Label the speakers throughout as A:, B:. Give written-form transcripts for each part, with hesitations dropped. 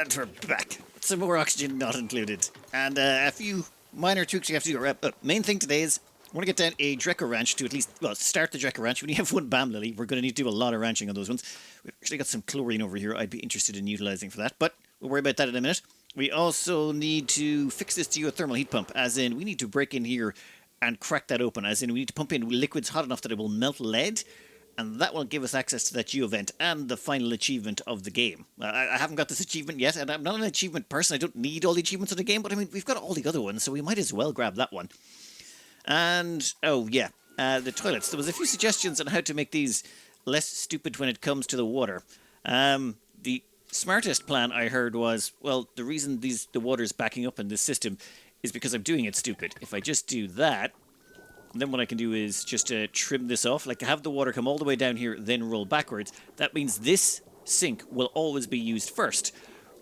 A: And we're back. Some more oxygen not included. And a few minor tweaks you have to do. Main thing today is I want to get down a Draco ranch to at least, well, start the Draco ranch. When you have one BAM lily, we're going to need to do a lot of ranching on those ones. We've actually got some chlorine over here I'd be interested in utilizing for that, but we'll worry about that in a minute. We also need to fix this geothermal heat pump, as in we need to break in here and crack that open, as in we need to pump in liquids hot enough that it will melt lead, and that will give us access to that geo vent and the final achievement of the game. I haven't got this achievement yet, and I'm not an achievement person. I don't need all the achievements of the game, but I mean, we've got all the other ones, so we might as well grab that one. And, oh yeah, the toilets. There was a few suggestions on how to make these less stupid when it comes to the water. The smartest plan I heard was, well, the reason the water's backing up in this system is because I'm doing it stupid. If I just do that, then what I can do is just trim this off, like have the water come all the way down here, then roll backwards. That means this sink will always be used first,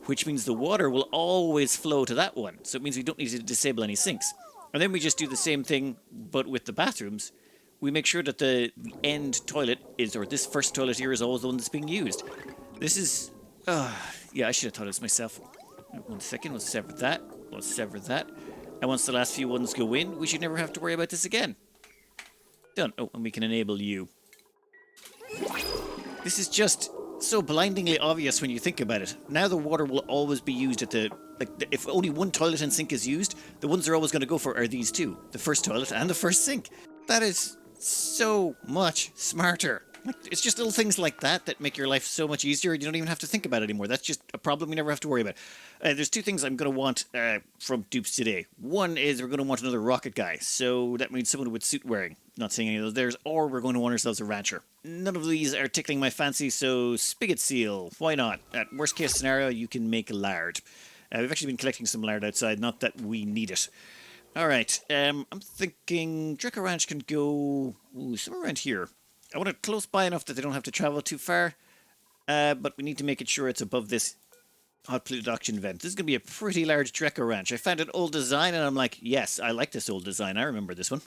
A: which means the water will always flow to that one. So it means we don't need to disable any sinks. And then we just do the same thing, but with the bathrooms. We make sure that the end toilet is, or this first toilet here is always the one that's being used. This is, yeah, I should have thought of this myself. 1 second, we'll sever that, we'll sever that. And once the last few ones go in, we should never have to worry about this again. Done. Oh, and we can enable you. This is just so blindingly obvious when you think about it. Now the water will always be used at the... if only one toilet and sink is used, the ones they're always going to go for are these two. The first toilet and the first sink. That is so much smarter. It's just little things like that that make your life so much easier. You don't even have to think about it anymore. That's just a problem we never have to worry about. There's two things I'm going to want from dupes today. One is we're going to want another rocket guy. So that means someone with suit wearing. Not seeing any of those theirs. Or we're going to want ourselves a rancher. None of these are tickling my fancy, so spigot seal. Why not? At worst case scenario, you can make lard. We've actually been collecting some lard outside. Not that we need it. Alright, I'm thinking Draco Ranch can go somewhere around here. I want it close by enough that they don't have to travel too far, but we need to make it sure it's above this hot polluted oxygen vent. This is going to be a pretty large Draco Ranch. I found an old design and I'm like, yes, I like this old design. I remember this one.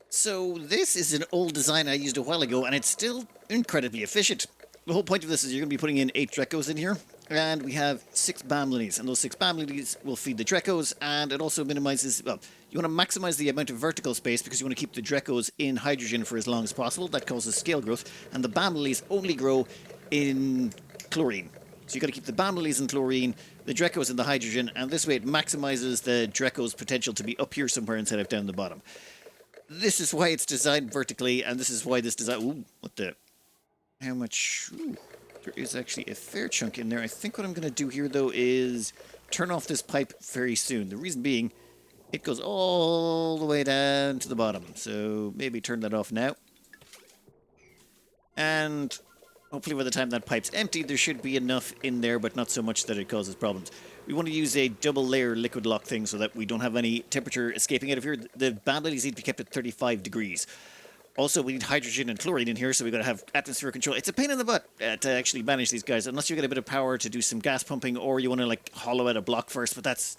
A: So this is an old design I used a while ago, and it's still incredibly efficient. The whole point of this is you're going to be putting in 8 Dracos in here, and we have 6 BAM lilies, and those 6 BAM lilies will feed the Dracos, and it also minimizes, well, you want to maximize the amount of vertical space because you want to keep the Dracos in hydrogen for as long as possible. That causes scale growth, and the BAM lilies only grow in chlorine. So you've got to keep the BAM lilies in chlorine, the Dracos in the hydrogen, and this way it maximizes the Dracos' potential to be up here somewhere instead of down the bottom. This is why it's designed vertically, and this is why this design... Ooh, what the... How much... Ooh, there is actually a fair chunk in there. I think what I'm going to do here, though, is turn off this pipe very soon. The reason being, it goes all the way down to the bottom. So maybe turn that off now. And hopefully by the time that pipe's empty, there should be enough in there, but not so much that it causes problems. We want to use a double layer liquid lock thing so that we don't have any temperature escaping out of here. The BAM lilies need to be kept at 35 degrees. Also, we need hydrogen and chlorine in here, so we've got to have atmospheric control. It's a pain in the butt to actually manage these guys, unless you get a bit of power to do some gas pumping, or you want to like hollow out a block first, but that's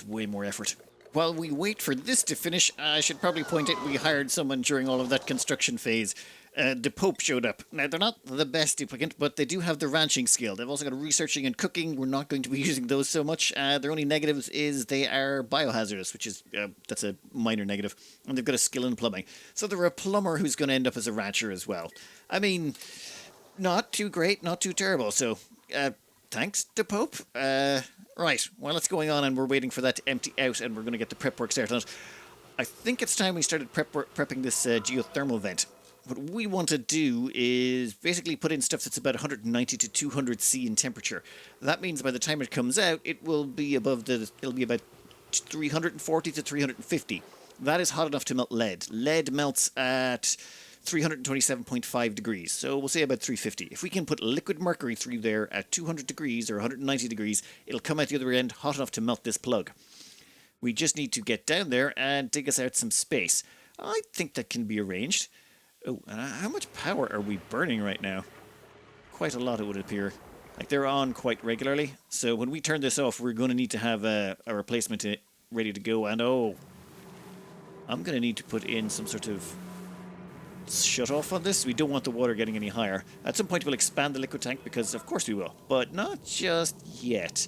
A: way more effort. While we wait for this to finish, I should probably point out we hired someone during all of that construction phase. The Pope showed up. Now, they're not the best duplicant, but they do have the ranching skill. They've also got researching and cooking. We're not going to be using those so much. Their only negatives is they are biohazardous, which is, that's a minor negative. And they've got a skill in plumbing. So they're a plumber who's going to end up as a rancher as well. I mean, not too great, not too terrible. So, thanks to Pope. Right, while it's going on and we're waiting for that to empty out and we're going to get the prep work started on it, I think it's time we started prepping this geothermal vent. What we want to do is basically put in stuff that's about 190 to 200 C in temperature. That means by the time it comes out, it will be it'll be about 340 to 350. That is hot enough to melt lead. Lead melts at 327.5 degrees, so we'll say about 350. If we can put liquid mercury through there at 200 degrees or 190 degrees, it'll come out the other end hot enough to melt this plug. We just need to get down there and dig us out some space. I think that can be arranged. Oh, and how much power are we burning right now? Quite a lot, it would appear. Like, they're on quite regularly. So when we turn this off, we're going to need to have a replacement ready to go. And oh, I'm going to need to put in some sort of shut off on this. We don't want the water getting any higher. At some point we'll expand the liquid tank because of course we will, but not just yet.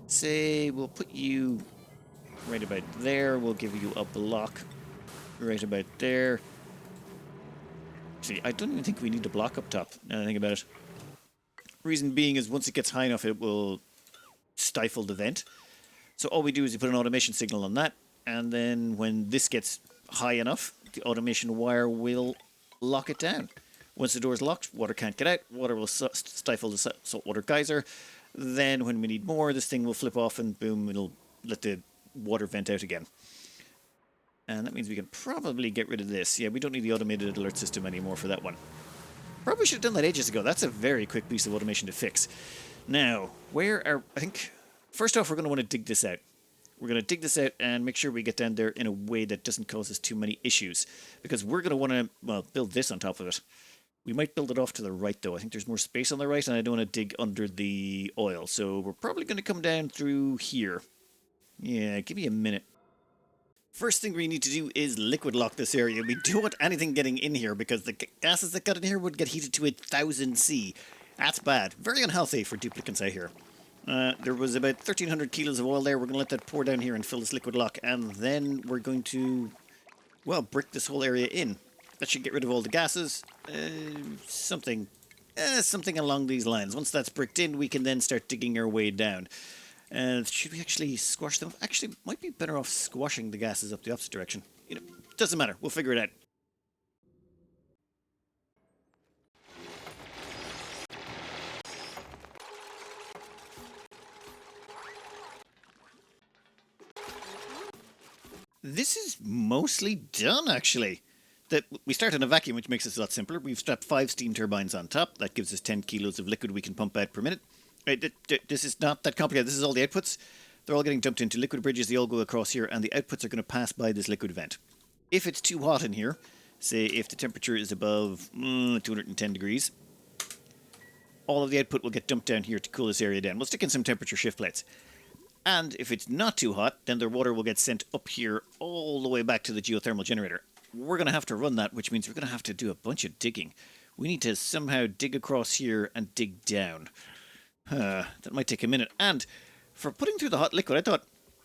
A: Say we'll put you right about there. We'll give you a block right about there. See, I don't even think we need a block up top, now that I think about it. Reason being is once it gets high enough it will stifle the vent. So all we do is we put an automation signal on that, and then when this gets high enough, the automation wire will lock it down. Once the door is locked, water can't get out, water will stifle the saltwater geyser. Then when we need more, this thing will flip off and boom, it'll let the water vent out again. And that means we can probably get rid of this. Yeah, we don't need the automated alert system anymore for that one. Probably should have done that ages ago. That's a very quick piece of automation to fix. Now, where are... I think... First off, we're going to want to dig this out. We're going to dig this out and make sure we get down there in a way that doesn't cause us too many issues. Because we're going to want to, well, build this on top of it. We might build it off to the right, though. I think there's more space on the right, and I don't want to dig under the oil. So we're probably going to come down through here. Yeah, give me a minute. First thing we need to do is liquid lock this area. We don't want anything getting in here because the gases that got in here would get heated to 1000 C. That's bad. Very unhealthy for duplicants, I hear. There was about 1,300 kilos of oil there. We're going to let that pour down here and fill this liquid lock. And then we're going to, well, brick this whole area in. That should get rid of all the gases. Something along these lines. Once that's bricked in, we can then start digging our way down. Should we actually squash them? Actually, might be better off squashing the gases up the opposite direction. You know, doesn't matter. We'll figure it out. This is mostly done, actually. We start in a vacuum, which makes it a lot simpler. We've strapped 5 steam turbines on top. That gives us 10 kilos of liquid we can pump out per minute. This is not that complicated. This is all the outputs. They're all getting dumped into liquid bridges. They all go across here, and the outputs are going to pass by this liquid vent. If it's too hot in here, say if the temperature is above 210 degrees, all of the output will get dumped down here to cool this area down. We'll stick in some temperature shift plates. And if it's not too hot, then the water will get sent up here all the way back to the geothermal generator. We're going to have to run that, which means we're going to have to do a bunch of digging. We need to somehow dig across here and dig down. That might take a minute. And for putting through the hot liquid, I thought,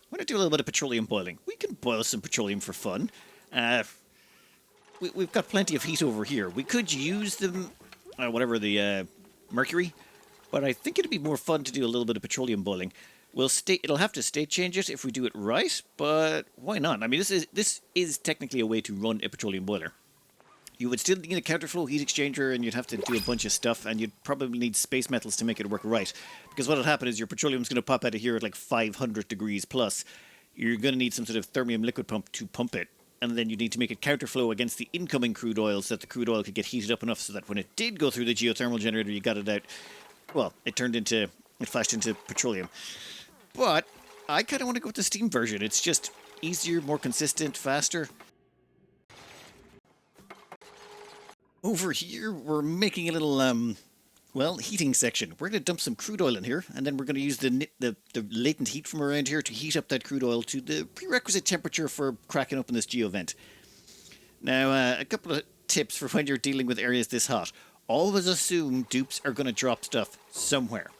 A: why not do a little bit of petroleum boiling? We can boil some petroleum for fun. We've got plenty of heat over here. We could use the mercury, but I think it'd be more fun to do a little bit of petroleum boiling. It'll have to state change it if we do it right, but why not? I mean, this is technically a way to run a petroleum boiler. You would still need a counterflow heat exchanger, and you'd have to do a bunch of stuff, and you'd probably need space metals to make it work right. Because what'll happen is your petroleum's going to pop out of here at like 500 degrees plus. You're going to need some sort of thermium liquid pump to pump it, and then you need to make it counterflow against the incoming crude oil so that the crude oil could get heated up enough so that when it did go through the geothermal generator, you got it out. Well, it flashed into petroleum. But I kind of want to go with the steam version. It's just easier, more consistent, faster. Over here, we're making a little, heating section. We're going to dump some crude oil in here, and then we're going to use the latent heat from around here to heat up that crude oil to the prerequisite temperature for cracking open this geovent. Now, a couple of tips for when you're dealing with areas this hot. Always assume dupes are going to drop stuff somewhere.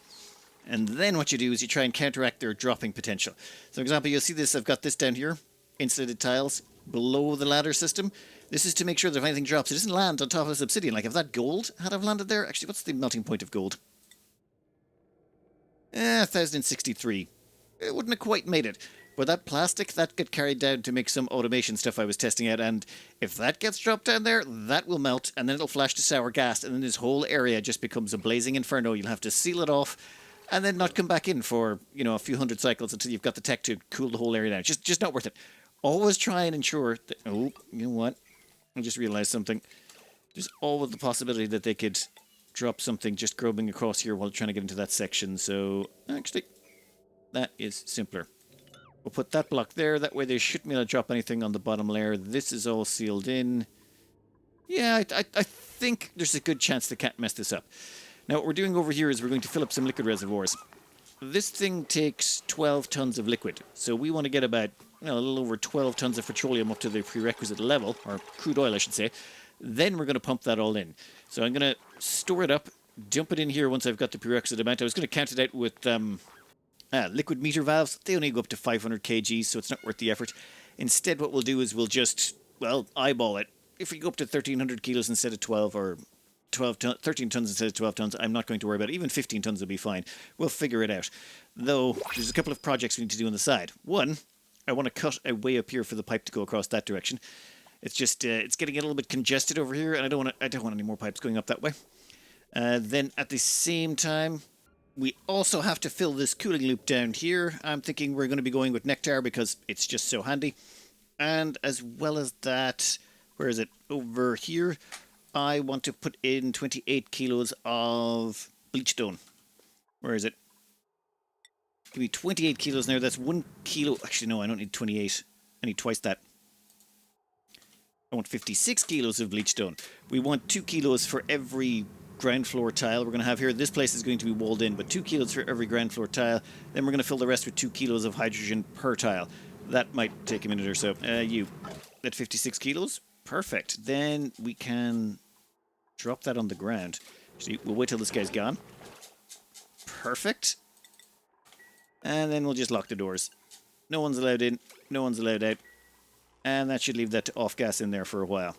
A: And then what you do is you try and counteract their dropping potential. So, for example, you'll see this. I've got this down here, insulated tiles below the ladder system. This is to make sure that if anything drops, it doesn't land on top of this obsidian. Like if that gold had have landed there, actually, what's the melting point of gold? 1063. It wouldn't have quite made it. But that plastic, that got carried down to make some automation stuff I was testing out. And if that gets dropped down there, that will melt, and then it'll flash to sour gas, and then this whole area just becomes a blazing inferno. You'll have to seal it off, and then not come back in for, a few hundred cycles until you've got the tech to cool the whole area down. Just not worth it. Always try and ensure that... Oh, you know what? I just realized something. There's always the possibility that they could drop something just grubbing across here while trying to get into that section. So, actually, that is simpler. We'll put that block there. That way they shouldn't be able to drop anything on the bottom layer. This is all sealed in. Yeah, I think there's a good chance they can't mess this up. Now, what we're doing over here is we're going to fill up some liquid reservoirs. This thing takes 12 tons of liquid. So we want to get about, well, a little over 12 tons of petroleum up to the prerequisite level, or crude oil, I should say. Then we're going to pump that all in. So I'm going to store it up, dump it in here once I've got the prerequisite amount. I was going to count it out with liquid meter valves. They only go up to 500 kg, so it's not worth the effort. Instead, what we'll do is we'll just, well, eyeball it. If we go up to 1,300 kilos instead of 12, or 13 tons instead of 12 tons, I'm not going to worry about it. Even 15 tons will be fine. We'll figure it out. Though, there's a couple of projects we need to do on the side. One, I want to cut a way up here for the pipe to go across that direction. It's just, it's getting a little bit congested over here, and I don't want any more pipes going up that way. Then, at the same time, we also have to fill this cooling loop down here. I'm thinking we're going to be going with Nectar because it's just so handy. And as well as that, where is it? Over here, I want to put in 28 kilos of bleachstone. Where is it? Give me 28 kilos now. That's 1 kilo. Actually, no, I don't need 28. I need twice that. I want 56 kilos of bleachstone. We want 2 kilos for every ground floor tile we're going to have here. This place is going to be walled in, but 2 kilos for every ground floor tile. Then we're going to fill the rest with 2 kilos of hydrogen per tile. That might take a minute or so. You, at 56 kilos? Perfect. Then we can drop that on the ground. Actually, we'll wait till this guy's gone. Perfect. And then we'll just lock the doors. No one's allowed in, no one's allowed out. And that should leave that off gas in there for a while.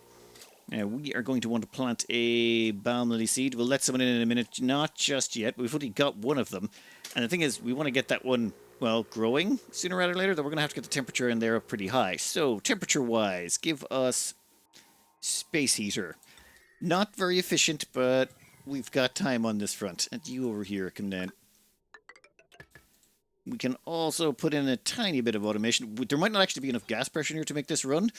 A: Now, we are going to want to plant a balm lily seed. We'll let someone in a minute. Not just yet. We've only got one of them. And the thing is, we want to get that one, well, growing sooner rather than later. Then we're going to have to get the temperature in there up pretty high. So, temperature-wise, give us space heater. Not very efficient, but we've got time on this front. And you over here, come down. We can also put in a tiny bit of automation. There might not actually be enough gas pressure in here to make this run,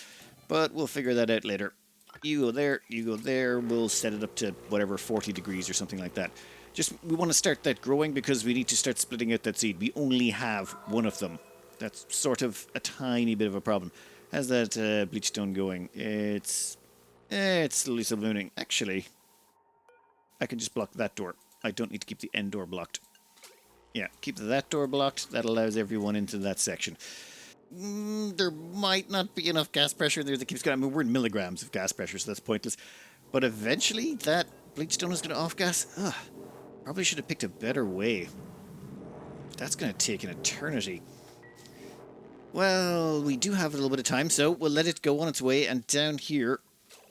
A: but we'll figure that out later. You go there, you go there. We'll set it up to whatever, 40 degrees or something like that. Just, we want to start that growing because we need to start splitting out that seed. We only have one of them. That's sort of a tiny bit of a problem. How's that bleachstone going? It's slowly subbooning. Actually, I can just block that door. I don't need to keep the end door blocked. Yeah, keep that door blocked. That allows everyone into that section. There might not be enough gas pressure there that keeps going. I mean, we're in milligrams of gas pressure, so that's pointless. But eventually, that bleachstone is going to off-gas. Probably should have picked a better way. That's going to take an eternity. Well, we do have a little bit of time, so we'll let it go on its way. And down here,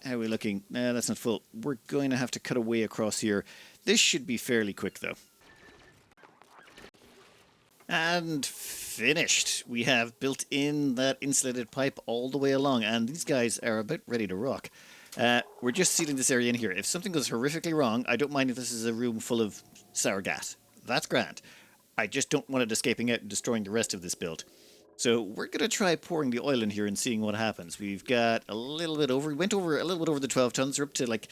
A: how are we looking? Nah, that's not full. We're going to have to cut away across here. This should be fairly quick, though. And finished. We have built in that insulated pipe all the way along, and these guys are about ready to rock. We're just sealing this area in here. If something goes horrifically wrong, I don't mind if this is a room full of sour gas. That's grand. I just don't want it escaping out and destroying the rest of this build. So we're going to try pouring the oil in here and seeing what happens. We've got a little bit over, we went over a little bit over the 12 tons, we're up to like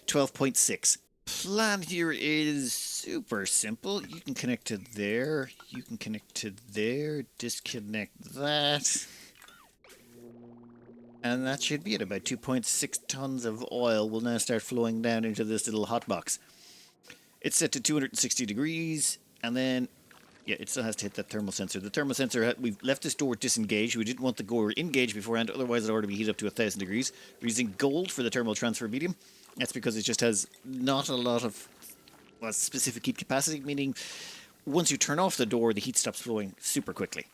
A: 12.6. Plan here is super simple. You can connect to there, you can connect to there, disconnect that. And that should be it. About 2.6 tons of oil will now start flowing down into this little hot box. It's set to 260 degrees, and then, yeah, it still has to hit that thermal sensor. The thermal sensor, we've left this door disengaged. We didn't want the door engaged beforehand, otherwise it already be heated up to 1,000 degrees. We're using gold for the thermal transfer medium. That's because it just has not a lot of specific heat capacity, meaning once you turn off the door, the heat stops flowing super quickly.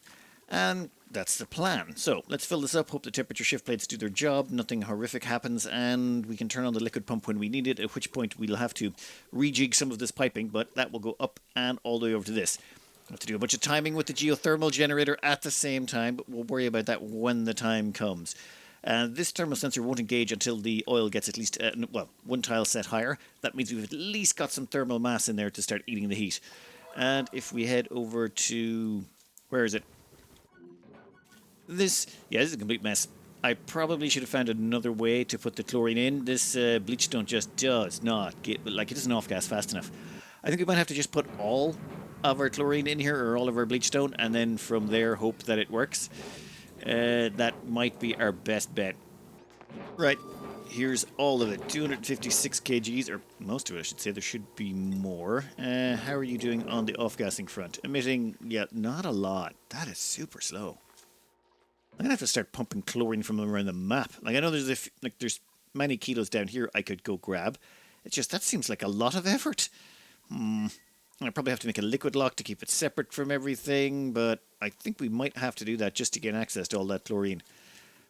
A: And that's the plan. So let's fill this up, hope the temperature shift plates do their job, nothing horrific happens, and we can turn on the liquid pump when we need it, at which point we'll have to rejig some of this piping, but that will go up and all the way over to this. We'll have to do a bunch of timing with the geothermal generator at the same time, but we'll worry about that when the time comes. This thermal sensor won't engage until the oil gets at least, one tile set higher. That means we've at least got some thermal mass in there to start eating the heat. And if we head over to, where is it? This is a complete mess. I probably should have found another way to put the chlorine in. This bleachstone just does not get, it doesn't off-gas fast enough. I think we might have to just put all of our chlorine in here, or all of our bleachstone, and then from there hope that it works. That might be our best bet. Right, here's all of it. 256 kgs, or most of it I should say. There should be more. How are you doing on the off-gassing front? Emitting, yeah, not a lot. That is super slow. I'm gonna have to start pumping chlorine from around the map. Like I know there's there's many kilos down here I could go grab. It's just that seems like a lot of effort. I probably have to make a liquid lock to keep it separate from everything, but I think we might have to do that just to get access to all that chlorine.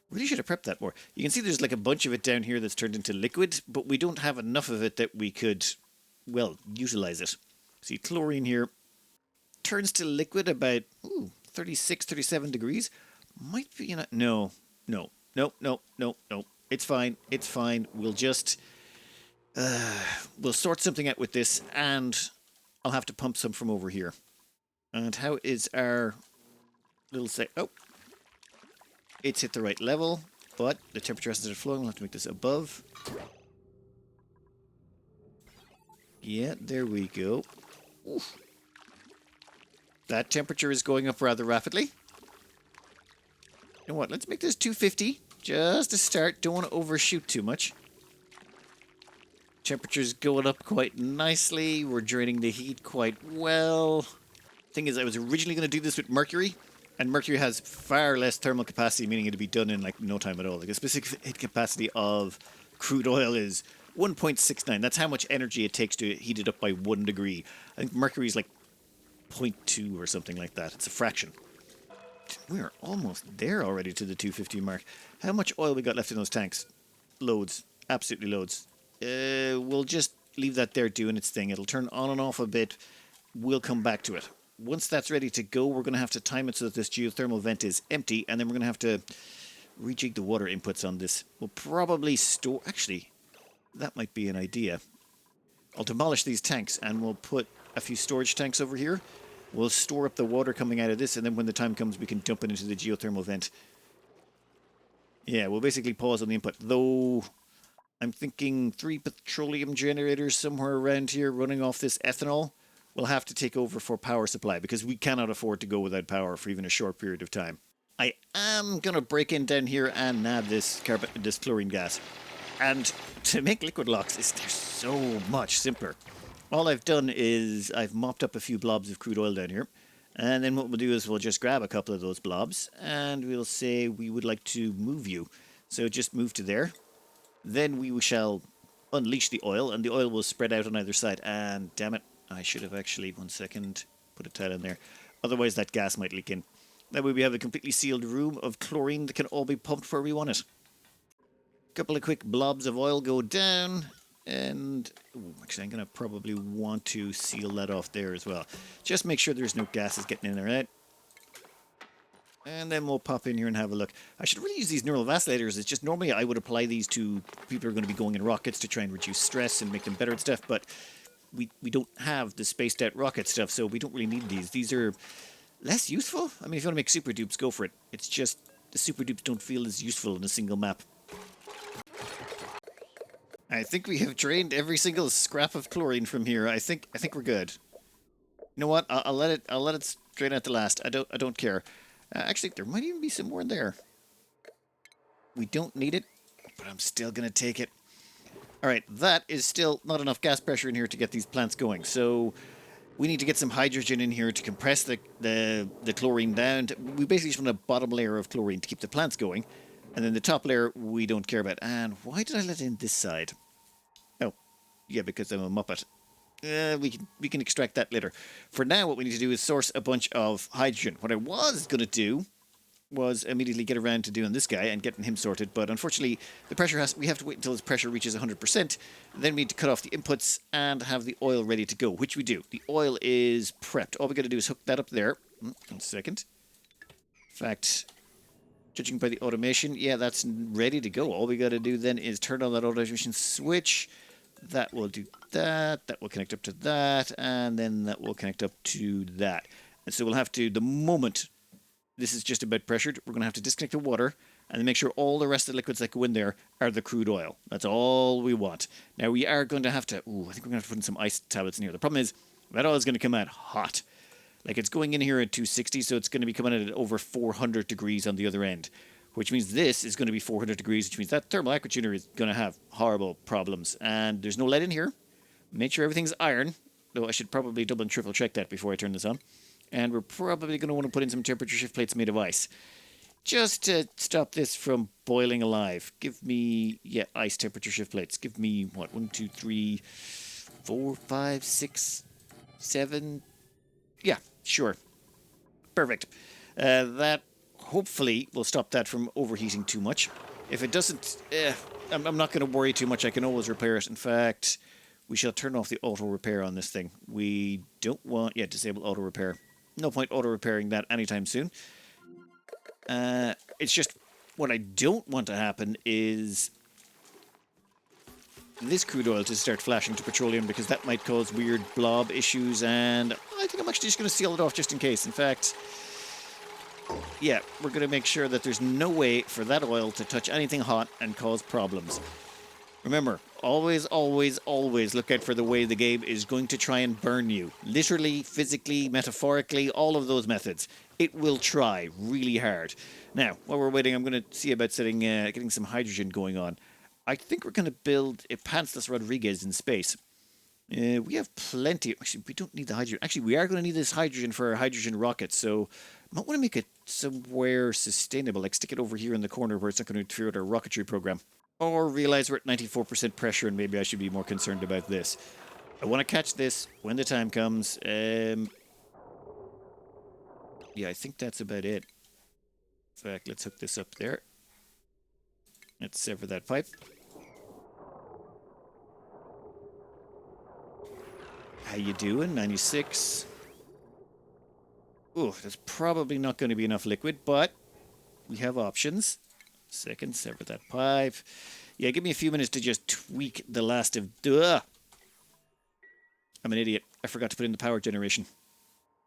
A: Really should have prepped that more. You can see there's like a bunch of it down here that's turned into liquid, but we don't have enough of it that we could, well, utilize it. See, chlorine here turns to liquid about 36, 37 degrees. Might be, no, no, no, no, no, no. It's fine. It's fine. We'll just, we'll sort something out with this, and I'll have to pump some from over here. And how is our little oh, it's hit the right level, but the temperature hasn't started flowing. We'll have to make this above. Yeah, there we go. Oof. That temperature is going up rather rapidly. You know what? Let's make this 250 just to start. Don't want to overshoot too much. Temperature's going up quite nicely. We're draining the heat quite well. Thing is, I was originally going to do this with mercury, and mercury has far less thermal capacity, meaning it'd be done in like no time at all. Like a specific heat capacity of crude oil is 1.69. That's how much energy it takes to heat it up by 1 degree. I think mercury is like 0.2 or something like that. It's a fraction. We're almost there already to the 250 mark. How much oil we got left in those tanks? Loads. Absolutely loads. We'll just leave that there doing its thing. It'll turn on and off a bit. We'll come back to it. Once that's ready to go, we're going to have to time it so that this geothermal vent is empty, and then we're going to have to rejig the water inputs on this. We'll probably store... Actually, that might be an idea. I'll demolish these tanks, and we'll put a few storage tanks over here. We'll store up the water coming out of this, and then when the time comes, we can dump it into the geothermal vent. Yeah, we'll basically pause on the input, though I'm thinking 3 petroleum generators somewhere around here running off this ethanol will have to take over for power supply, because we cannot afford to go without power for even a short period of time. I am going to break in down here and nab this chlorine gas. And to make liquid locks, they're so much simpler. All I've done is I've mopped up a few blobs of crude oil down here. And then what we'll do is we'll just grab a couple of those blobs and we'll say we would like to move you. So just move to there. Then we shall unleash the oil, and the oil will spread out on either side. And damn it, I should have actually, 1 second, put a tile in there. Otherwise that gas might leak in. That way we have a completely sealed room of chlorine that can all be pumped where we want it. A couple of quick blobs of oil go down. And actually, I'm going to probably want to seal that off there as well. Just make sure there's no gases getting in there, right? And then we'll pop in here and have a look. I should really use these neural vacilators. It's just normally I would apply these to people who are going to be going in rockets to try and reduce stress and make them better and stuff, but we don't have the spaced out rocket stuff, so we don't really need these. These are less useful. I mean, if you want to make super dupes, go for it. It's just the super dupes don't feel as useful in a single map. I think we have drained every single scrap of chlorine from here. I think we're good. You know what? I'll let it drain out the last. I don't care. Actually, there might even be some more in there. We don't need it, but I'm still gonna take it. All right, that is still not enough gas pressure in here to get these plants going. So we need to get some hydrogen in here to compress the chlorine down. We basically just want a bottom layer of chlorine to keep the plants going. And then the top layer we don't care about. And why did I let in this side? Oh, yeah, because I'm a muppet. We can extract that later. For now, what we need to do is source a bunch of hydrogen. What I was going to do was immediately get around to doing this guy and getting him sorted. But unfortunately, we have to wait until his pressure reaches 100%. Then we need to cut off the inputs and have the oil ready to go, which we do. The oil is prepped. All we got to do is hook that up there. 1 second. In fact, judging by the automation, yeah, that's ready to go. All we got to do then is turn on that automation switch. That will do that. That will connect up to that. And then that will connect up to that. And so we'll have to, the moment this is just about pressured, we're going to have to disconnect the water and then make sure all the rest of the liquids that go in there are the crude oil. That's all we want. Now we are going to have to, I think we're going to have to put in some ice tablets in here. The problem is that oil is going to come out hot. Like it's going in here at 260, so it's going to be coming out at over 400 degrees on the other end, which means this is going to be 400 degrees, which means that thermal aquatuner is going to have horrible problems. And there's no lead in here. Make sure everything's iron, though I should probably double and triple check that before I turn this on. And we're probably going to want to put in some temperature shift plates made of ice. just to stop this from boiling alive, give me, yeah, ice temperature shift plates. Give me, what, 1, 2, 3, 4, 5, 6, 7. Yeah, sure. Perfect. That hopefully will stop that from overheating too much. If it doesn't, I'm not going to worry too much. I can always repair it. In fact, we shall turn off the auto repair on this thing. We don't want, yeah, disable auto repair. No point auto repairing that anytime soon. It's just what I don't want to happen is this crude oil to start flashing to petroleum, because that might cause weird blob issues, and I think I'm actually just going to seal it off just in case. In fact, yeah, we're going to make sure that there's no way for that oil to touch anything hot and cause problems. Remember, always, always, always look out for the way the game is going to try and burn you. Literally, physically, metaphorically, all of those methods. It will try really hard. Now, while we're waiting, I'm going to see about getting some hydrogen going on. I think we're going to build a Panzas Rodriguez in space. We have plenty. Actually, we don't need the hydrogen. Actually, we are going to need this hydrogen for our hydrogen rocket, so I might want to make it somewhere sustainable, like stick it over here in the corner where it's not going to interfere with our rocketry program. Or realize we're at 94% pressure and maybe I should be more concerned about this. I want to catch this when the time comes. Yeah, I think that's about it. In fact, let's hook this up there. Let's sever that pipe. How you doing? 96. Ooh, that's probably not going to be enough liquid, but we have options. Second, sever that pipe. Yeah, give me a few minutes to just tweak the last of... Duh! I'm an idiot. I forgot to put in the power generation.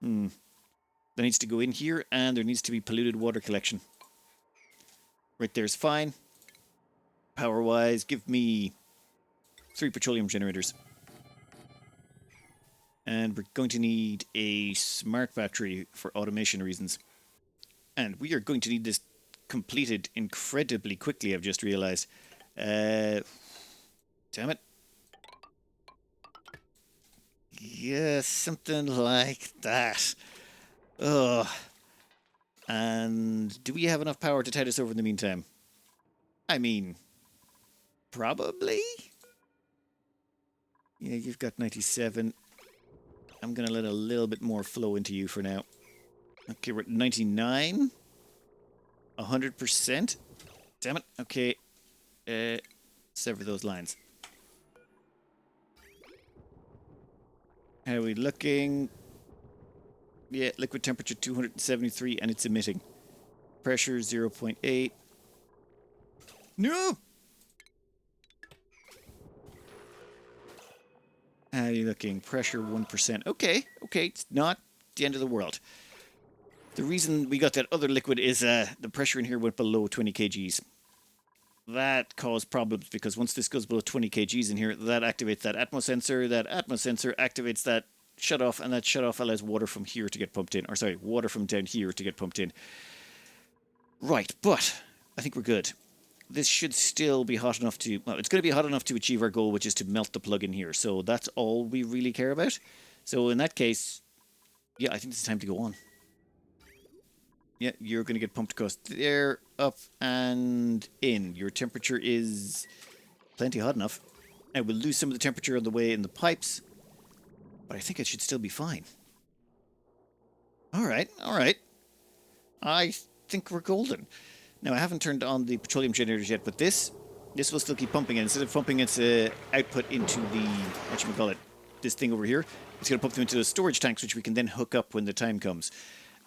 A: That needs to go in here, and there needs to be polluted water collection. Right there's fine. Power-wise, give me 3 petroleum generators. And we're going to need a smart battery for automation reasons. And we are going to need this completed incredibly quickly, I've just realized. Damn it. Yeah, something like that. Ugh. And do we have enough power to tide us over in the meantime? I mean, probably? Yeah, you've got 97. I'm going to let a little bit more flow into you for now. Okay, we're at 99. 100%. Damn it. Okay. Sever those lines. How are we looking? Yeah, liquid temperature 273 and it's emitting. Pressure 0.8. No! How are you looking? Pressure 1%. Okay, okay, it's not the end of the world. The reason we got that other liquid is the pressure in here went below 20 kgs. That caused problems because once this goes below 20 kgs in here, that activates that atmo sensor. That atmo sensor activates that shutoff, and that shutoff allows water from here to get pumped in. Or sorry, water from down here to get pumped in. Right, but I think we're good. This should still be hot enough to... Well, it's going to be hot enough to achieve our goal, which is to melt the plug in here. So that's all we really care about. So in that case, yeah, I think it's time to go on. Yeah, you're going to get pumped across there, up and in. Your temperature is plenty hot enough. Now, we'll lose some of the temperature on the way in the pipes, but I think it should still be fine. All right, all right. I think we're golden. Now, I haven't turned on the petroleum generators yet, but this will still keep pumping. And instead of pumping its output into the, whatchamacallit, this thing over here, it's going to pump them into the storage tanks, which we can then hook up when the time comes.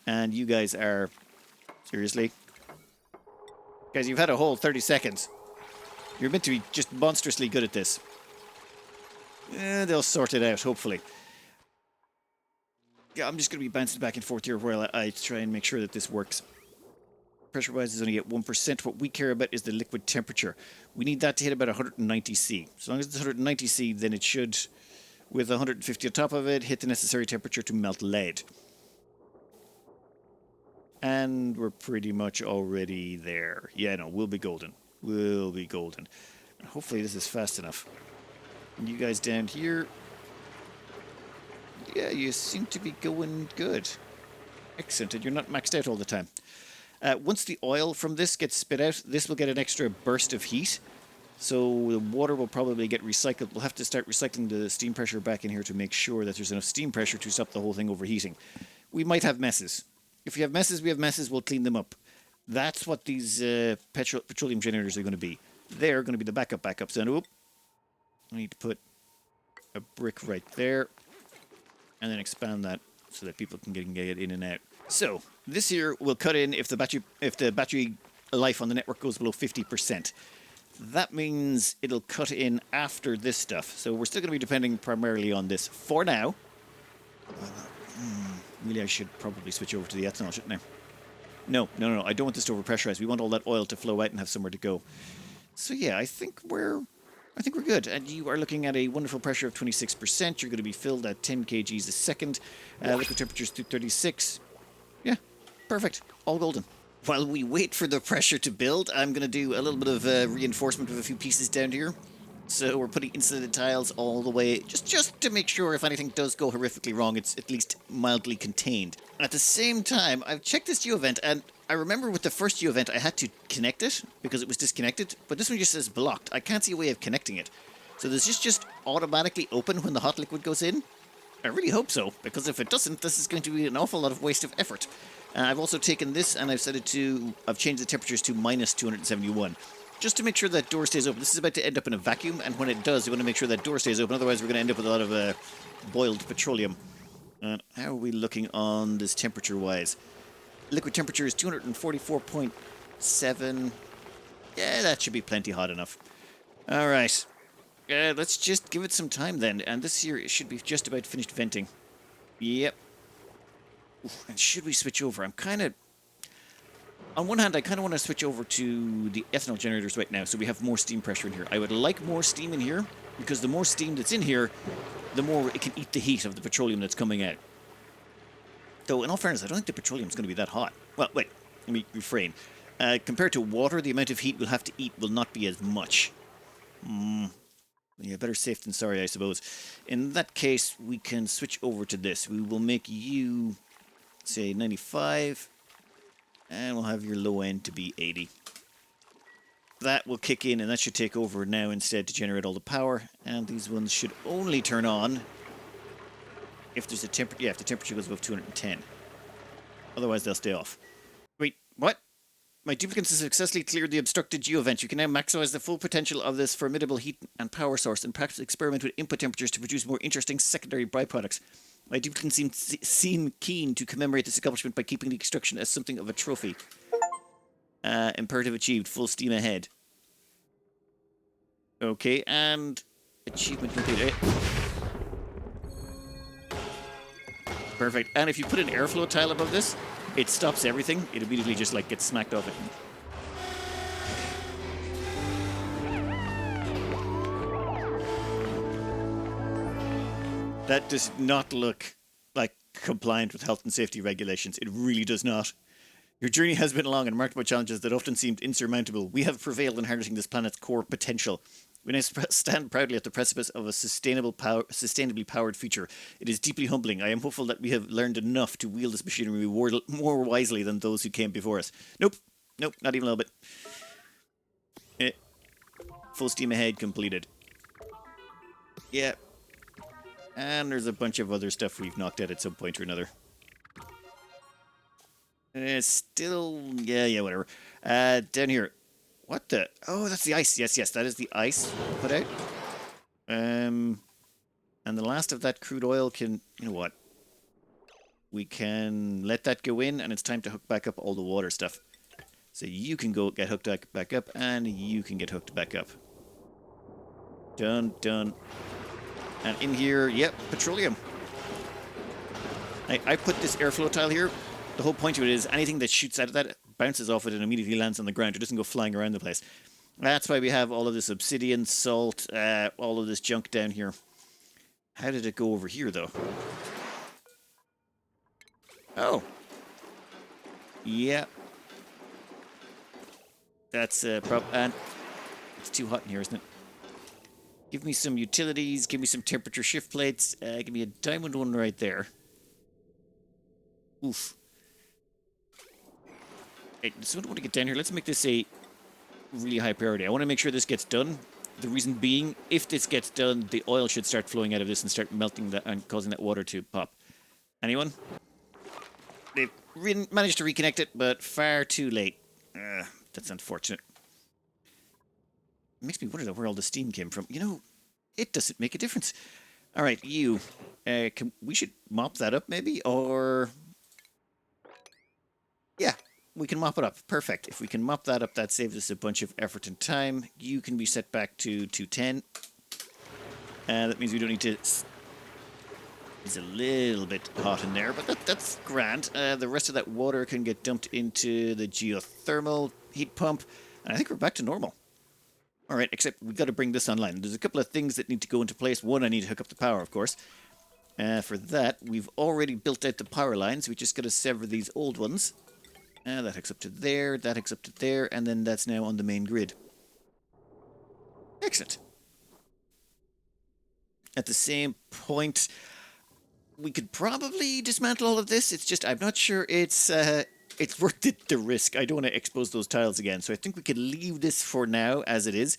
A: And you guys are... Seriously? Guys, you've had a whole 30 seconds. You're meant to be just monstrously good at this. They'll sort it out, hopefully. Yeah, I'm just going to be bouncing back and forth here while I try and make sure that this works. Pressure-wise is only at 1%. What we care about is the liquid temperature. We need that to hit about 190 C. As long as it's 190 C, then it should, with 150 on top of it, hit the necessary temperature to melt lead. And we're pretty much already there. Yeah, no, we'll be golden. We'll be golden. Hopefully this is fast enough. And you guys down here... Yeah, you seem to be going good. Excellent, and you're not maxed out all the time. Once the oil from this gets spit out, this will get an extra burst of heat. So the water will probably get recycled. We'll have to start recycling the steam pressure back in here to make sure that there's enough steam pressure to stop the whole thing overheating. We might have messes. If we have messes, we have messes. We'll clean them up. That's what these petroleum generators are going to be. They're going to be the backups. And I need to put a brick right there, and then expand that so that people can get in and out. So this here will cut in if the battery life on the network goes below 50%. That means it'll cut in after this stuff. So we're still going to be depending primarily on this for now. Really, I should probably switch over to the ethanol, shouldn't I? No. I don't want this to overpressurize. We want all that oil to flow out and have somewhere to go. So yeah, I think we're good. And you are looking at a wonderful pressure of 26%. You're going to be filled at 10 kgs a second. Liquid temperatures to 36. Yeah, perfect. All golden. While we wait for the pressure to build, I'm going to do a little bit of reinforcement with a few pieces down here. So we're putting insulated tiles all the way, just to make sure if anything does go horrifically wrong, it's at least mildly contained. At the same time, I've checked this geovent, and I remember with the first geovent I had to connect it because it was disconnected, but this one just says blocked. I can't see a way of connecting it. So does this just automatically open when the hot liquid goes in? I really hope so, because if it doesn't, this is going to be an awful lot of waste of effort. I've also taken this and I've changed the temperatures to minus 271. Just to make sure that door stays open. This is about to end up in a vacuum, and when it does, you want to make sure that door stays open, otherwise we're going to end up with a lot of boiled petroleum. How are we looking on this temperature-wise? Liquid temperature is 244.7. Yeah, that should be plenty hot enough. Alright. Let's just give it some time then, and this here it should be just about finished venting. Yep. Oof, and should we switch over? On one hand, I kind of want to switch over to the ethanol generators right now, so we have more steam pressure in here. I would like more steam in here, because the more steam that's in here, the more it can eat the heat of the petroleum that's coming out. Though, in all fairness, I don't think the petroleum is going to be that hot. Well, wait, let me refrain. Compared to water, the amount of heat we'll have to eat will not be as much. Yeah, better safe than sorry, I suppose. In that case, we can switch over to this. We will make you, say, 95, and we'll have your low end to be 80. That will kick in, and that should take over now instead to generate all the power. And these ones should only turn on if there's a temperature. Yeah, if the temperature goes above 210. Otherwise, they'll stay off. Wait, what? My duplicants have successfully cleared the obstructed geovent. You can now maximize the full potential of this formidable heat and power source, and perhaps experiment with input temperatures to produce more interesting secondary byproducts. My duplicants seem keen to commemorate this accomplishment by keeping the extraction as something of a trophy. Imperative achieved. Full steam ahead. Okay, and achievement completed. Perfect. And if you put an airflow tile above this, it stops everything. It immediately just like gets smacked off it. That does not look like compliant with health and safety regulations. It really does not. Your journey has been long and marked by challenges that often seemed insurmountable. We have prevailed in harnessing this planet's core potential. We now stand proudly at the precipice of a sustainably powered future. It is deeply humbling. I am hopeful that we have learned enough to wield this machinery more wisely than those who came before us. Nope, not even a little bit. Full steam ahead completed. Yeah. And there's a bunch of other stuff we've knocked out at some point or another. Still, yeah, whatever. Down here. What the? Oh, that's the ice. Yes, that is the ice put out. And the last of that crude oil can, you know what? We can let that go in, and it's time to hook back up all the water stuff. So you can go get hooked back up, and you can get hooked back up. Done. And in here, yep, petroleum. I put this airflow tile here. The whole point of it is anything that shoots out of that bounces off it and immediately lands on the ground. It doesn't go flying around the place. That's why we have all of this obsidian, salt, all of this junk down here. How did it go over here, though? Oh. Yeah. That's and it's too hot in here, isn't it? Give me some utilities. Give me some temperature shift plates. Give me a diamond one right there. Oof. So I don't want to get down here. Let's make this a really high priority. I want to make sure this gets done. The reason being, if this gets done, the oil should start flowing out of this and start melting that and causing that water to pop. Anyone? They managed to reconnect it, but far too late. That's unfortunate. It makes me wonder where all the steam came from. You know, it doesn't make a difference. All right, you. We should mop that up, maybe? Or... Yeah, we can mop it up. Perfect. If we can mop that up, that saves us a bunch of effort and time. You can be set back to 210. That means we don't need to... It's a little bit hot in there, but that's grand. The rest of that water can get dumped into the geothermal heat pump, and I think we're back to normal. All right, except we've got to bring this online. There's a couple of things that need to go into place. One, I need to hook up the power, of course. For that, we've already built out the power lines. We just got to sever these old ones. That hooks up to there, that hooks up to there, and then that's now on the main grid. Excellent. At the same point, we could probably dismantle all of this. It's just, I'm not sure it's worth it, the risk. I don't want to expose those tiles again. So I think we could leave this for now as it is.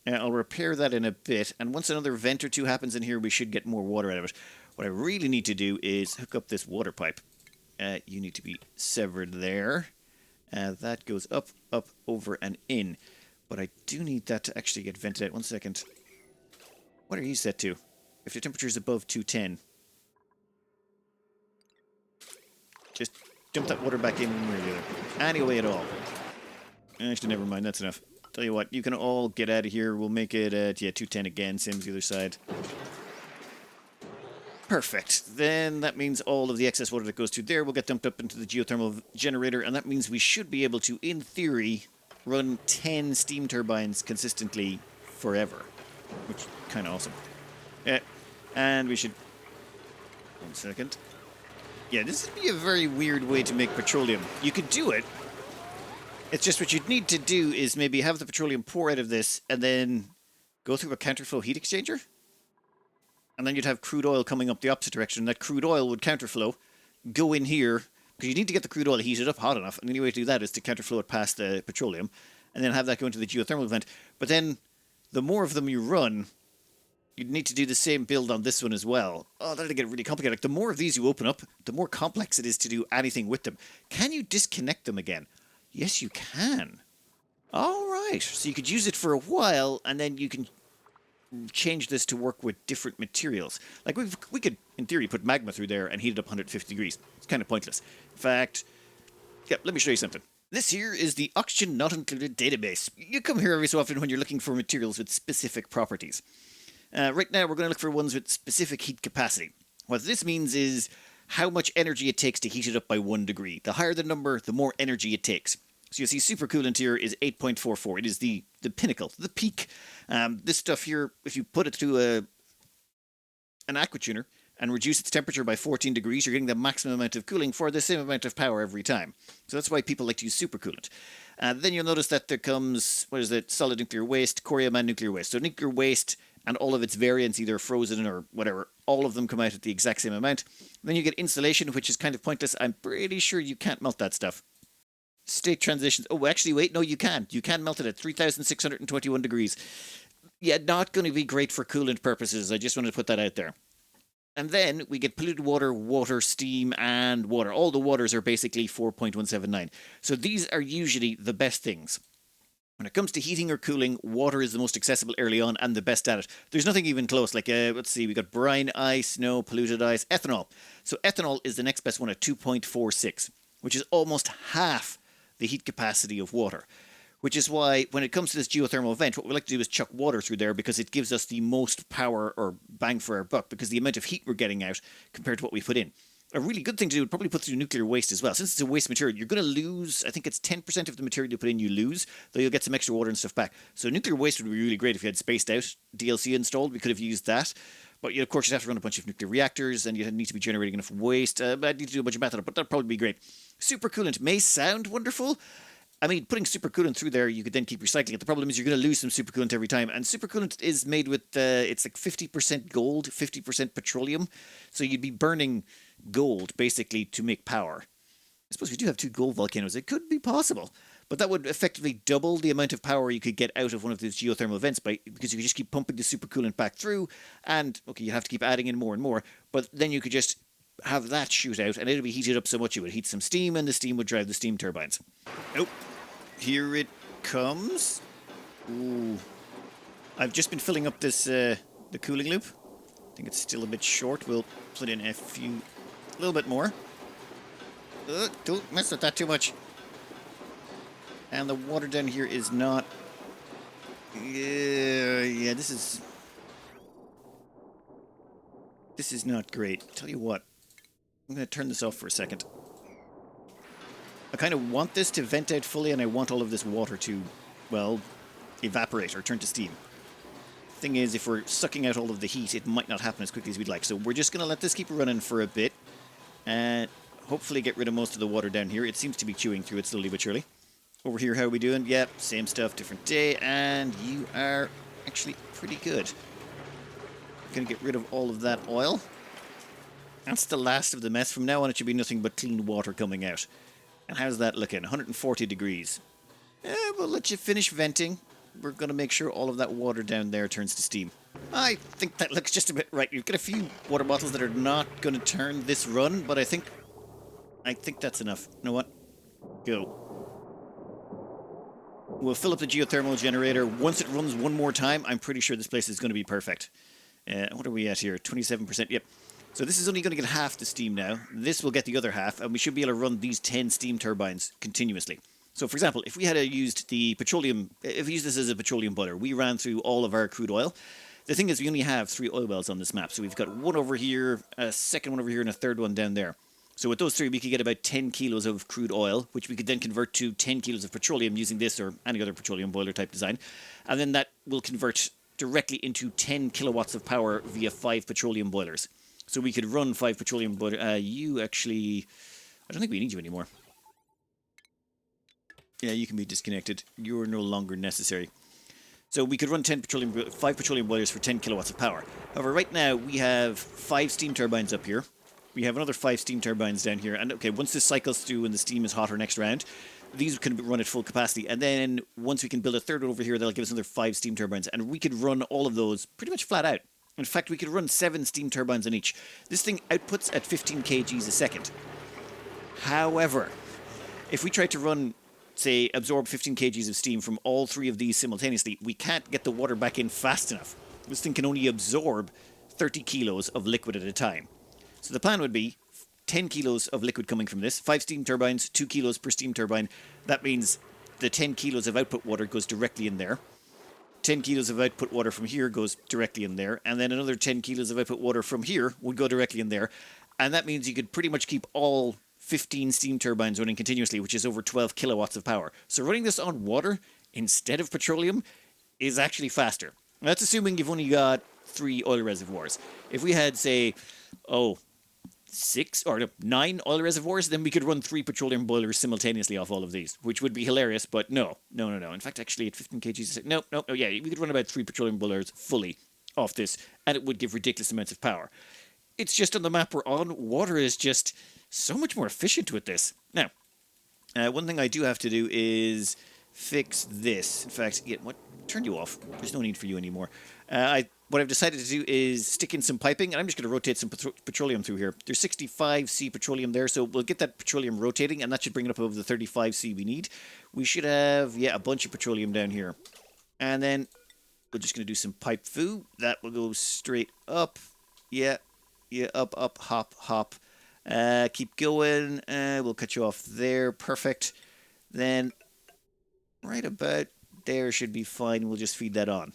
A: I'll repair that in a bit. And once another vent or two happens in here, we should get more water out of it. What I really need to do is hook up this water pipe. You need to be severed there. That goes up, up, over, and in. But I do need that to actually get vented out. 1 second. What are you set to? If the temperature is above 210. Just dump that water back in one way or the other. Any way at all. Actually, never mind. That's enough. Tell you what, you can all get out of here. We'll make it at, 210 again. Same as the other side. Perfect. Then that means all of the excess water that goes through there will get dumped up into the geothermal generator, and that means we should be able to, in theory, run 10 steam turbines consistently forever. Which is kind of awesome. And we should... 1 second. Yeah, this would be a very weird way to make petroleum. You could do it. It's just what you'd need to do is maybe have the petroleum pour out of this and then go through a counterflow heat exchanger. And then you'd have crude oil coming up the opposite direction. That crude oil would counterflow, go in here, because you need to get the crude oil heated up hot enough. And the only way to do that is to counterflow it past the petroleum and then have that go into the geothermal vent. But then the more of them you run, you'd need to do the same build on this one as well. Oh, that'll get really complicated. Like, the more of these you open up, the more complex it is to do anything with them. Can you disconnect them again? Yes, you can. All right. So you could use it for a while, and then you can change this to work with different materials. Like, we could, in theory, put magma through there and heat it up 150 degrees. It's kind of pointless. In fact, yeah, let me show you something. This here is the Oxygen Not Included database. You come here every so often when you're looking for materials with specific properties. Right now, we're going to look for ones with specific heat capacity. What this means is how much energy it takes to heat it up by 1 degree. The higher the number, the more energy it takes. So you'll see supercoolant here is 8.44. It is the pinnacle, the peak. This stuff here, if you put it through an aquatuner and reduce its temperature by 14 degrees, you're getting the maximum amount of cooling for the same amount of power every time. So that's why people like to use supercoolant. Then you'll notice that there comes, solid nuclear waste, corium, and nuclear waste. So nuclear waste and all of its variants, either frozen or whatever, all of them come out at the exact same amount. Then you get insulation, which is kind of pointless. I'm pretty sure you can't melt that stuff. State transitions. Oh, actually, wait, no, you can. You can melt it at 3,621 degrees. Yeah, not going to be great for coolant purposes. I just wanted to put that out there. And then we get polluted water, water, steam, and water. All the waters are basically 4.179. So these are usually the best things. When it comes to heating or cooling, water is the most accessible early on and the best at it. There's nothing even close. Like, let's see, we got brine, ice, snow, polluted ice, ethanol. So ethanol is the next best one at 2.46, which is almost half the heat capacity of water. Which is why, when it comes to this geothermal vent, what we like to do is chuck water through there because it gives us the most power or bang for our buck, because the amount of heat we're getting out compared to what we put in. A really good thing to do would probably put through nuclear waste as well. Since it's a waste material, you're going to lose, I think it's 10% of the material you put in you lose, though you'll get some extra water and stuff back. So nuclear waste would be really great if you had spaced out DLC installed. We could have used that. But of course, you'd have to run a bunch of nuclear reactors, and you'd need to be generating enough waste. I'd need to do a bunch of math on it, but that'd probably be great. Supercoolant may sound wonderful. I mean, putting supercoolant through there, you could then keep recycling it. The problem is you're going to lose some supercoolant every time. And supercoolant is made with, it's like 50% gold, 50% petroleum. So you'd be burning gold, basically, to make power. I suppose we do have two gold volcanoes. It could be possible. But that would effectively double the amount of power you could get out of one of those geothermal vents because you could just keep pumping the supercoolant back through. And, okay, you have to keep adding in more and more. But then you could just have that shoot out and it would be heated up so much it would heat some steam and the steam would drive the steam turbines. Oh, here it comes. Ooh. I've just been filling up this the cooling loop. I think it's still a bit short. We'll put in a little bit more. Don't mess with that too much. And the water down here is not... yeah, this is not great. Tell you what, I'm going to turn this off for a second. I kind of want this to vent out fully, and I want all of this water to, well, evaporate or turn to steam. Thing is, if we're sucking out all of the heat, it might not happen as quickly as we'd like. So we're just going to let this keep running for a bit, and hopefully get rid of most of the water down here. It seems to be chewing through it slowly but surely. Over here, how are we doing? Yep, same stuff, different day, and you are actually pretty good. Gonna get rid of all of that oil. That's the last of the mess. From now on, it should be nothing but clean water coming out. And how's that looking? 140 degrees. We'll let you finish venting. We're gonna make sure all of that water down there turns to steam. I think that looks just a bit right. You've got a few water bottles that are not gonna turn this run, but I think that's enough. You know what? Go. We'll fill up the geothermal generator. Once it runs one more time, I'm pretty sure this place is going to be perfect. What are we at here? 27%. Yep. So this is only going to get half the steam now. This will get the other half, and we should be able to run these 10 steam turbines continuously. So, for example, if we had used the petroleum... If we used this as a petroleum boiler, we ran through all of our crude oil. The thing is, we only have 3 oil wells on this map. So we've got one over here, a second one over here, and a third one down there. So with those 3, we could get about 10 kilos of crude oil, which we could then convert to 10 kilos of petroleum using this or any other petroleum boiler type design. And then that will convert directly into 10 kilowatts of power via 5 petroleum boilers. So we could run 5 petroleum boilers. You actually... I don't think we need you anymore. Yeah, you can be disconnected. You're no longer necessary. So we could run 5 petroleum boilers for 10 kilowatts of power. However, right now we have 5 steam turbines up here. We have another 5 steam turbines down here. And okay, once this cycles through and the steam is hotter next round, these can run at full capacity. And then once we can build a third one over here, that'll give us another 5 steam turbines. And we could run all of those pretty much flat out. In fact, we could run 7 steam turbines on each. This thing outputs at 15 kgs a second. However, if we try to run, say, absorb 15 kgs of steam from all 3 of these simultaneously, we can't get the water back in fast enough. This thing can only absorb 30 kilos of liquid at a time. So the plan would be 10 kilos of liquid coming from this, 5 steam turbines, 2 kilos per steam turbine. That means the 10 kilos of output water goes directly in there. 10 kilos of output water from here goes directly in there. And then another 10 kilos of output water from here would go directly in there. And that means you could pretty much keep all 15 steam turbines running continuously, which is over 12 kilowatts of power. So running this on water instead of petroleum is actually faster. That's assuming you've only got 3 oil reservoirs. If we had, say, 6 or 9 oil reservoirs, then we could run 3 petroleum boilers simultaneously off all of these, which would be hilarious, but no. In fact, actually, at 15 kgs, no, yeah, we could run about 3 petroleum boilers fully off this, and it would give ridiculous amounts of power. It's just on the map we're on, water is just so much more efficient with this. Now, one thing I do have to do is fix this. In fact, what turned you off? There's no need for you anymore. What I've decided to do is stick in some piping, and I'm just going to rotate some petroleum through here. There's 65C petroleum there, so we'll get that petroleum rotating, and that should bring it up over the 35C we need. We should have, a bunch of petroleum down here. And then we're just going to do some pipe foo. That will go straight up. Up, hop. Keep going. We'll cut you off there. Perfect. Then, right about there should be fine. We'll just feed that on.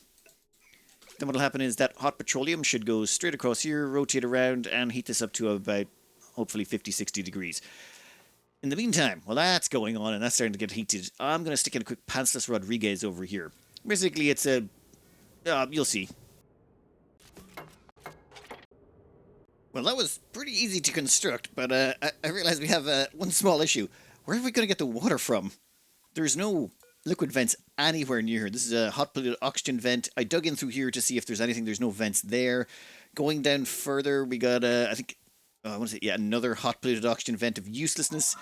A: Then what will happen is that hot petroleum should go straight across here, rotate around, and heat this up to about, hopefully, 50, 60 degrees. In the meantime, while that's going on and that's starting to get heated, I'm going to stick in a quick pantsless Rodriguez over here. Basically, it's a... you'll see. Well, that was pretty easy to construct, but I realize we have one small issue. Where are we going to get the water from? There's no liquid vents anywhere near here. This is a hot polluted oxygen vent. I dug in through here to see if there's anything. There's no vents there. Going down further, we got, another hot polluted oxygen vent of uselessness.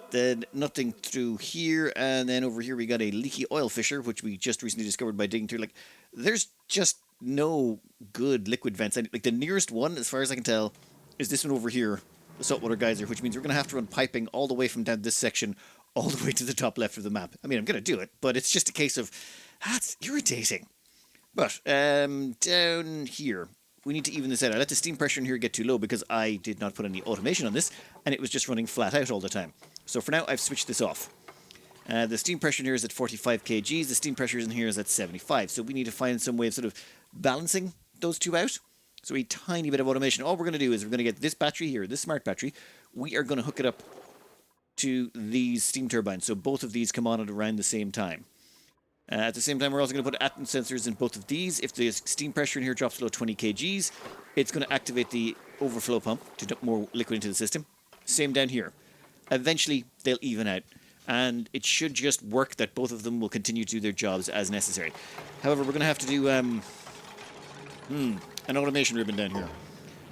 A: Then nothing through here, and then over here we got a leaky oil fissure, which we just recently discovered by digging through. Like, there's just no good liquid vents. Like, the nearest one, as far as I can tell, is this one over here, the saltwater geyser, which means we're going to have to run piping all the way from down this section, all the way to the top left of the map. I mean, I'm going to do it, but it's just a case of, that's irritating. But, down here, we need to even this out. I let the steam pressure in here get too low because I did not put any automation on this, and it was just running flat out all the time. So for now, I've switched this off. The steam pressure in here is at 45 kgs. The steam pressure in here is at 75. So we need to find some way of sort of balancing those two out. So a tiny bit of automation. All we're going to do is we're going to get this battery here, this smart battery. We are going to hook it up to these steam turbines. So both of these come on at around the same time. At the same time, we're also going to put atmos sensors in both of these. If the steam pressure in here drops below 20 kgs, it's going to activate the overflow pump to dump more liquid into the system. Same down here. Eventually, they'll even out. And it should just work that both of them will continue to do their jobs as necessary. However, we're going to have to do an automation ribbon down here.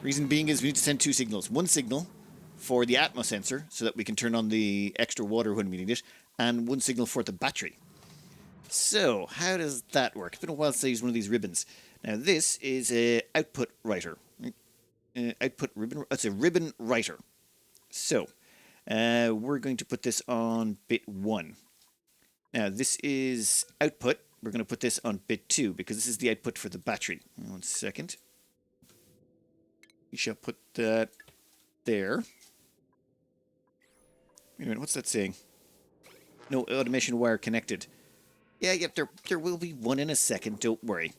A: Reason being is we need to send two signals. One signal for the atmos sensor, so that we can turn on the extra water when we need it, and one signal for the battery. So, how does that work? It's been a while since I used one of these ribbons. Now, this is a output writer. Output ribbon. It's a ribbon writer. So, we're going to put this on bit 1. Now, this is output. We're going to put this on bit 2 because this is the output for the battery. 1 second. We shall put that there. Wait a minute, what's that saying? No automation wire connected. Yeah, there will be one in a second, don't worry.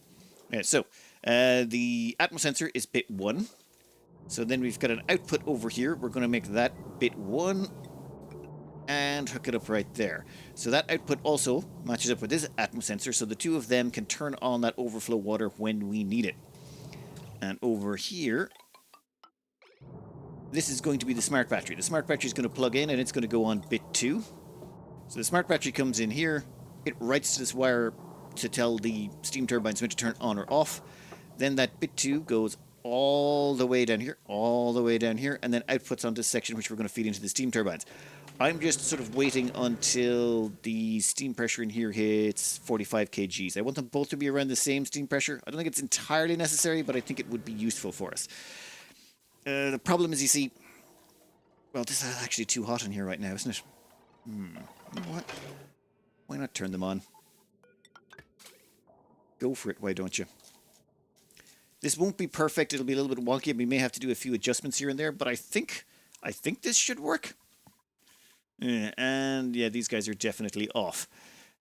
A: Right, so, the atmos sensor is bit 1. So then we've got an output over here. We're going to make that bit 1 and hook it up right there. So that output also matches up with this atmos sensor, so the two of them can turn on that overflow water when we need it. And over here, this is going to be the smart battery. The smart battery is going to plug in and it's going to go on bit 2. So the smart battery comes in here. It writes to this wire to tell the steam turbines when to turn on or off. Then that bit 2 goes all the way down here, and then outputs on this section, which we're going to feed into the steam turbines. I'm just sort of waiting until the steam pressure in here hits 45 kgs. I want them both to be around the same steam pressure. I don't think it's entirely necessary, but I think it would be useful for us. The problem is, you see, well, this is actually too hot in here right now, isn't it? You know what? Why not turn them on? Go for it, why don't you? This won't be perfect. It'll be a little bit wonky, and we may have to do a few adjustments here and there, but I think this should work. And yeah, these guys are definitely off.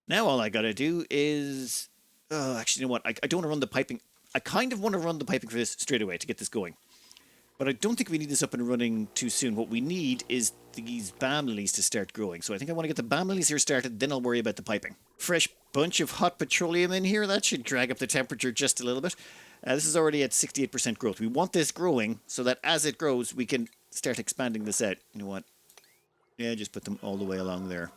A: Now all I gotta do is... actually, you know what? I don't want to run the piping. I kind of want to run the piping for this straight away to get this going. But I don't think we need this up and running too soon. What we need is these BAM lilies to start growing. So I think I want to get the BAM lilies here started, then I'll worry about the piping. Fresh bunch of hot petroleum in here. That should drag up the temperature just a little bit. This is already at 68% growth. We want this growing so that as it grows, we can start expanding this out. You know what? Yeah, just put them all the way along there.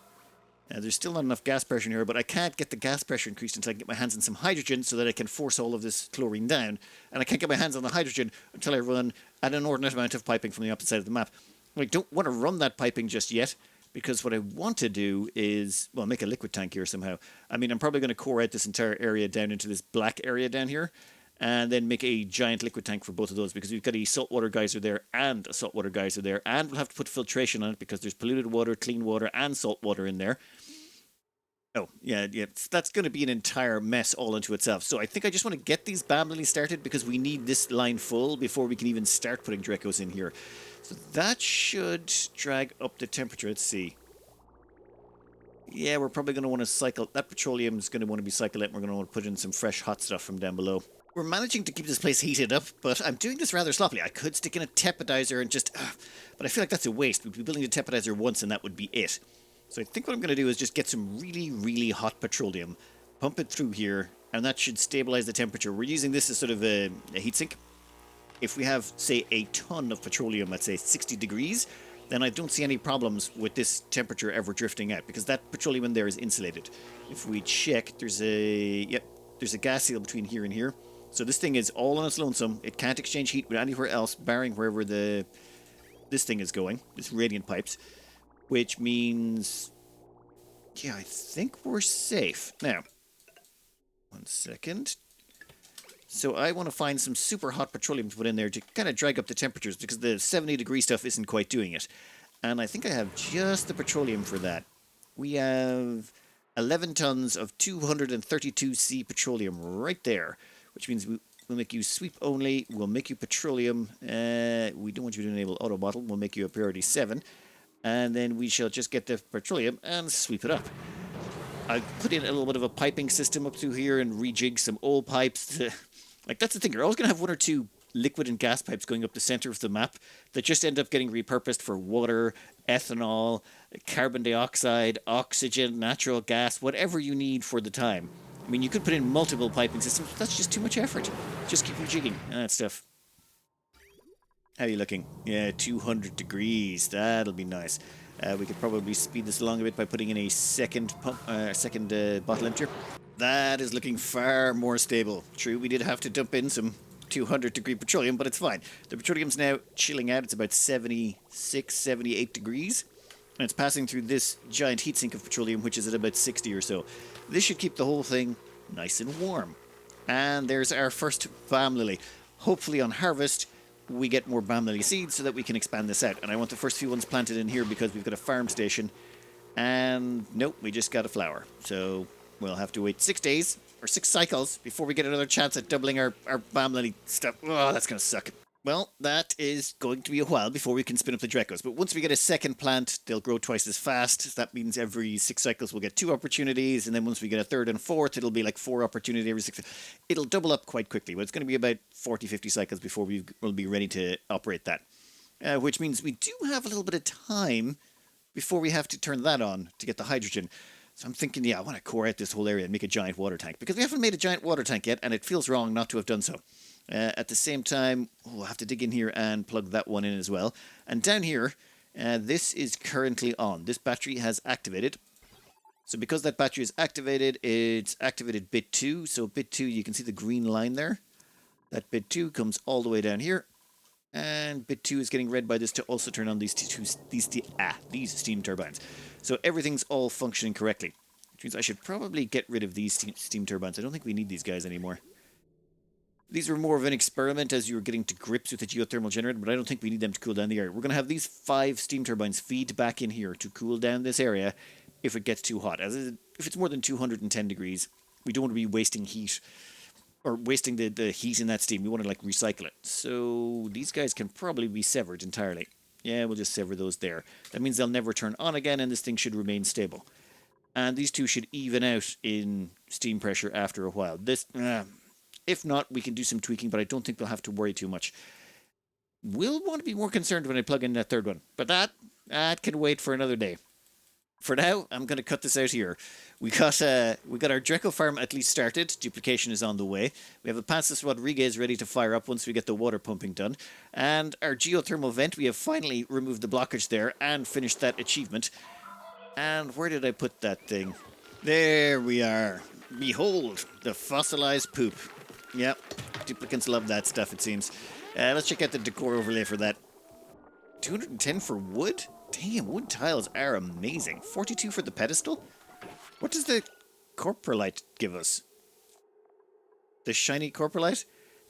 A: There's still not enough gas pressure in here, but I can't get the gas pressure increased until I can get my hands on some hydrogen so that I can force all of this chlorine down. And I can't get my hands on the hydrogen until I run an inordinate amount of piping from the opposite side of the map. I don't want to run that piping just yet, because what I want to do is, well, make a liquid tank here somehow. I mean, I'm probably going to core out this entire area down into this black area down here, and then make a giant liquid tank for both of those, because we've got a saltwater geyser there and a saltwater geyser there, and we'll have to put filtration on it because there's polluted water, clean water, and salt water in there. Oh, yeah, that's going to be an entire mess all into itself. So I think I just want to get these BAM lilies started because we need this line full before we can even start putting Dracos in here. So that should drag up the temperature. Let's see. Yeah, we're probably going to want to cycle. That petroleum is going to want to be cycled out, and we're going to want to put in some fresh hot stuff from down below. We're managing to keep this place heated up, but I'm doing this rather sloppily. I could stick in a tepidizer and just... but I feel like that's a waste. We'd be building a tepidizer once and that would be it. So I think what I'm going to do is just get some really, really hot petroleum, pump it through here, and that should stabilize the temperature. We're using this as sort of a heatsink. If we have, say, a ton of petroleum at, say, 60 degrees, then I don't see any problems with this temperature ever drifting out, because that petroleum in there is insulated. If we check, there's a gas seal between here and here. So this thing is all on its lonesome. It can't exchange heat with anywhere else, barring wherever this thing is going, this radiant pipes. which means, yeah, I think we're safe. Now, 1 second. So I want to find some super hot petroleum to put in there to kind of drag up the temperatures because the 70-degree stuff isn't quite doing it. And I think I have just the petroleum for that. We have 11 tons of 232C petroleum right there, which means we'll make you sweep only, we'll make you petroleum, we don't want you to enable auto bottle, we'll make you a priority 7, and then we shall just get the petroleum and sweep it up. I've put in a little bit of a piping system up through here and rejig some old pipes. Like, that's the thing, you're always going to have one or two liquid and gas pipes going up the center of the map that just end up getting repurposed for water, ethanol, carbon dioxide, oxygen, natural gas, whatever you need for the time. I mean, you could put in multiple piping systems, but that's just too much effort. Just keep rejigging and that stuff. How are you looking? Yeah, 200 degrees. That'll be nice. We could probably speed this along a bit by putting in a second pump, bottle emptier. That is looking far more stable. True, we did have to dump in some 200-degree petroleum, but it's fine. The petroleum's now chilling out. It's about 76, 78 degrees. And it's passing through this giant heatsink of petroleum, which is at about 60 or so. This should keep the whole thing nice and warm. And there's our first balm lily. Hopefully on harvest, we get more balm lily seeds so that we can expand this out. And I want the first few ones planted in here because we've got a farm station. And nope, we just got a flower. So we'll have to wait 6 days or 6 cycles before we get another chance at doubling our balm lily stuff. Oh, that's going to suck. Well, that is going to be a while before we can spin up the Dracos. But once we get a second plant, they'll grow twice as fast. That means every 6 cycles we'll get 2 opportunities. And then once we get a third and fourth, it'll be like 4 opportunities every 6. It'll double up quite quickly. But it's going to be about 40, 50 cycles before we'll be ready to operate that. Which means we do have a little bit of time before we have to turn that on to get the hydrogen. So I'm thinking, yeah, I want to core out this whole area and make a giant water tank. Because we haven't made a giant water tank yet, and it feels wrong not to have done so. At the same time, I'll have to dig in here and plug that one in as well. And down here, this is currently on. This battery has activated. So because that battery is activated, it's activated bit 2. So bit 2, you can see the green line there. That bit 2 comes all the way down here. And bit 2 is getting read by this to also turn on these steam turbines. So everything's all functioning correctly. Which means I should probably get rid of these steam turbines. I don't think we need these guys anymore. These were more of an experiment as you were getting to grips with the geothermal generator, but I don't think we need them to cool down the area. We're going to have these 5 steam turbines feed back in here to cool down this area if it gets too hot. If it's more than 210 degrees, we don't want to be wasting heat or wasting the heat in that steam. We want to like recycle it. So these guys can probably be severed entirely. Yeah, we'll just sever those there. That means they'll never turn on again and this thing should remain stable. And these two should even out in steam pressure after a while. If not, we can do some tweaking, but I don't think we'll have to worry too much. We'll want to be more concerned when I plug in that third one, but that can wait for another day. For now, I'm going to cut this out here. We got our Draco farm at least started. Duplication is on the way. We have a Pansis Rodriguez ready to fire up once we get the water pumping done. And our geothermal vent, we have finally removed the blockage there and finished that achievement. And where did I put that thing? There we are. Behold, the fossilized poop. Yep, duplicants love that stuff, it seems. Let's check out the decor overlay for that. 210 for wood? Damn, wood tiles are amazing. 42 for the pedestal? What does the Corporalite give us? The shiny Corporalite?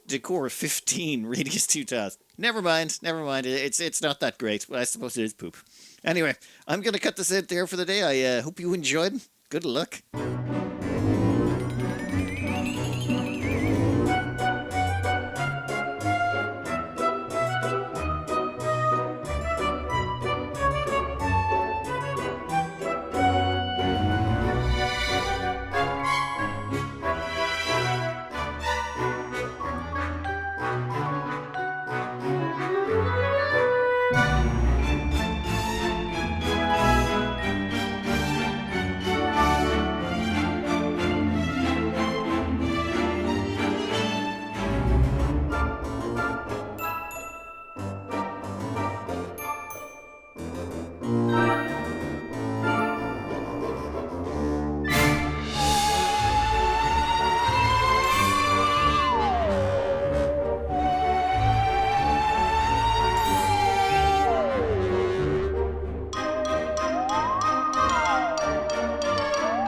A: Decor 15, radius 2 tiles. Never mind. It's not that great. Well, I suppose it is poop. Anyway, I'm going to cut this out there for the day. I hope you enjoyed. Good luck.